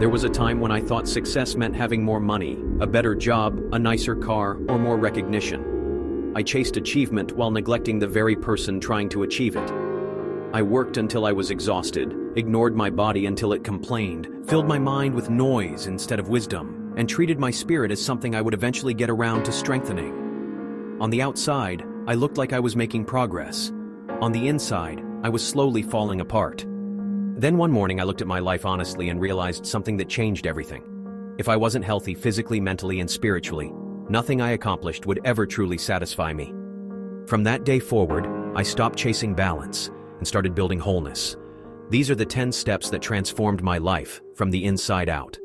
There was a time when I thought success meant having more money, a better job, a nicer car, or more recognition. I chased achievement while neglecting the very person trying to achieve it. I worked until I was exhausted, ignored my body until it complained, filled my mind with noise instead of wisdom, and treated my spirit as something I would eventually get around to strengthening. On the outside, I looked like I was making progress. On the inside, I was slowly falling apart. Then one morning I looked at my life honestly and realized something that changed everything. If I wasn't healthy physically, mentally, and spiritually, nothing I accomplished would ever truly satisfy me. From that day forward, I stopped chasing balance and started building wholeness. These are the 10 steps that transformed my life from the inside out.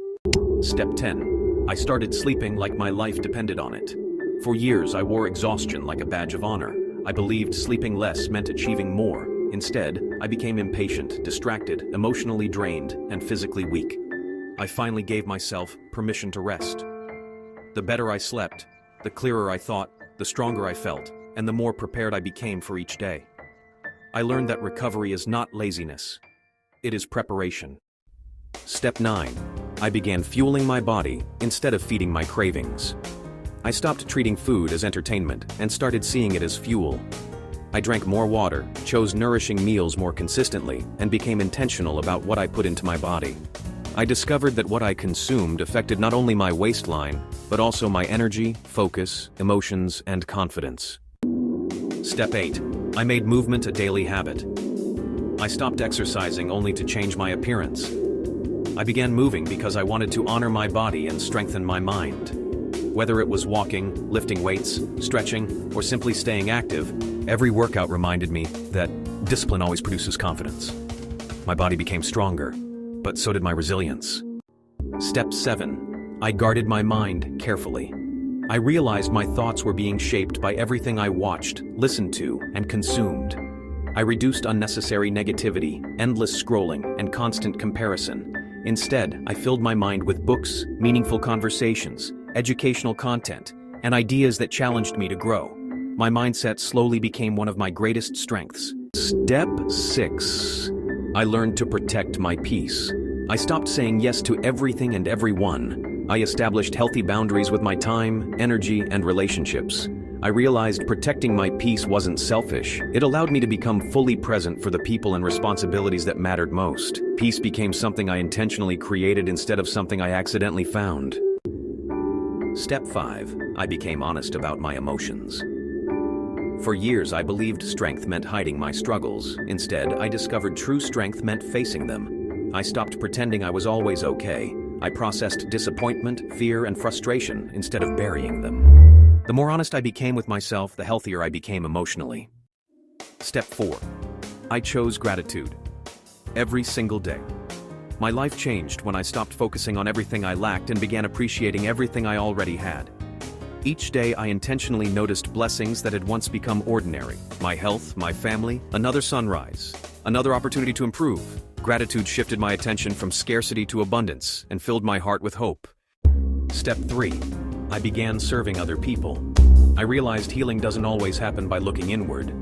Step 10. I started sleeping like my life depended on it. For years, I wore exhaustion like a badge of honor. I believed sleeping less meant achieving more. Instead, I became impatient, distracted, emotionally drained, and physically weak. I finally gave myself permission to rest. The better I slept, the clearer I thought, the stronger I felt, and the more prepared I became for each day. I learned that recovery is not laziness. It is preparation. Step 9. I began fueling my body instead of feeding my cravings. I stopped treating food as entertainment and started seeing it as fuel. I drank more water, chose nourishing meals more consistently, and became intentional about what I put into my body. I discovered that what I consumed affected not only my waistline, but also my energy, focus, emotions, and confidence. Step 8. I made movement a daily habit. I stopped exercising only to change my appearance. I began moving because I wanted to honor my body and strengthen my mind. Whether it was walking, lifting weights, stretching, or simply staying active, every workout reminded me that discipline always produces confidence. My body became stronger, but so did my resilience. Step 7. I guarded my mind carefully. I realized my thoughts were being shaped by everything I watched, listened to, and consumed. I reduced unnecessary negativity, endless scrolling, and constant comparison. Instead, I filled my mind with books, meaningful conversations, educational content, and ideas that challenged me to grow. My mindset slowly became one of my greatest strengths. Step 6. I learned to protect my peace. I stopped saying yes to everything and everyone. I established healthy boundaries with my time, energy, and relationships. I realized protecting my peace wasn't selfish. It allowed me to become fully present for the people and responsibilities that mattered most. Peace became something I intentionally created instead of something I accidentally found. Step 5. I became honest about my emotions. For years, I believed strength meant hiding my struggles. Instead, I discovered true strength meant facing them. I stopped pretending I was always okay. I processed disappointment, fear, and frustration instead of burying them. The more honest I became with myself, the healthier I became emotionally. Step 4. I chose gratitude. Every single day. My life changed when I stopped focusing on everything I lacked and began appreciating everything I already had. Each day I intentionally noticed blessings that had once become ordinary. My health, my family, another sunrise, another opportunity to improve. Gratitude shifted my attention from scarcity to abundance and filled my heart with hope. Step 3. I began serving other people. I realized healing doesn't always happen by looking inward.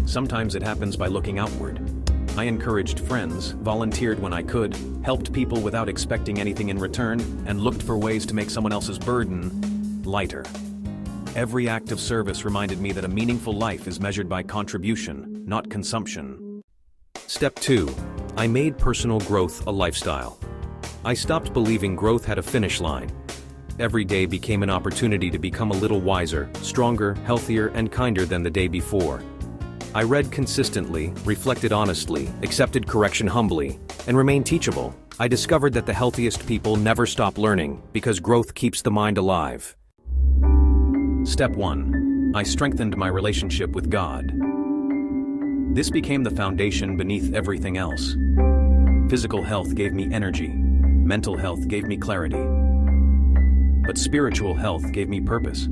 Sometimes it happens by looking outward. I encouraged friends, volunteered when I could, helped people without expecting anything in return, and looked for ways to make someone else's burden lighter. Every act of service reminded me that a meaningful life is measured by contribution, not consumption. Step 2. I made personal growth a lifestyle. I stopped believing growth had a finish line. Every day became an opportunity to become a little wiser, stronger, healthier, and kinder than the day before. I read consistently, reflected honestly, accepted correction humbly, and remained teachable. I discovered that the healthiest people never stop learning because growth keeps the mind alive. Step 1. I strengthened my relationship with God. This became the foundation beneath everything else. Physical health gave me energy. Mental health gave me clarity. But spiritual health gave me purpose.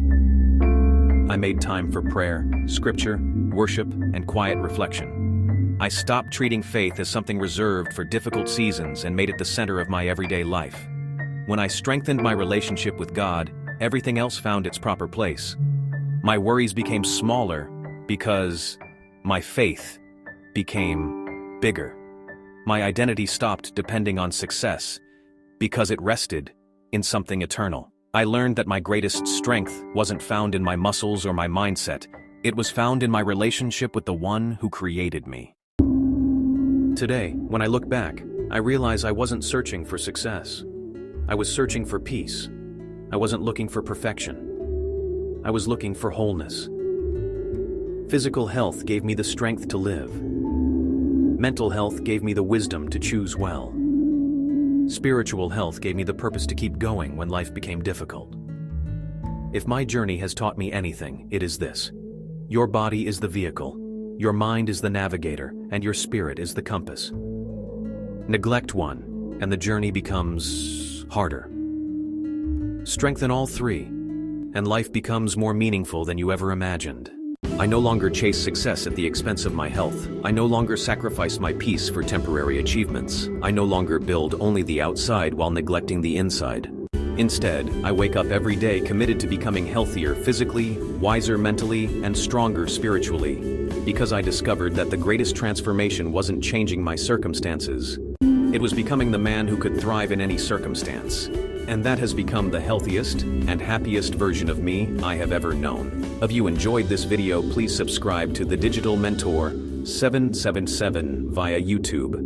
I made time for prayer, scripture, worship, and quiet reflection. I stopped treating faith as something reserved for difficult seasons and made it the center of my everyday life. When I strengthened my relationship with God, everything else found its proper place. My worries became smaller because my faith became bigger. My identity stopped depending on success because it rested in something eternal. I learned that my greatest strength wasn't found in my muscles or my mindset. It was found in my relationship with the one who created me. Today, when I look back, I realize I wasn't searching for success. I was searching for peace. I wasn't looking for perfection. I was looking for wholeness. Physical health gave me the strength to live. Mental health gave me the wisdom to choose well. Spiritual health gave me the purpose to keep going when life became difficult. If my journey has taught me anything, it is this. Your body is the vehicle, your mind is the navigator, and your spirit is the compass. Neglect one, and the journey becomes harder. Strengthen all three, and life becomes more meaningful than you ever imagined. I no longer chase success at the expense of my health. I no longer sacrifice my peace for temporary achievements. I no longer build only the outside while neglecting the inside. Instead, I wake up every day committed to becoming healthier physically, wiser mentally, and stronger spiritually, because I discovered that the greatest transformation wasn't changing my circumstances. It was becoming the man who could thrive in any circumstance. And that has become the healthiest and happiest version of me I have ever known. If you enjoyed this video, please subscribe to The Digital Mentor 777 via YouTube.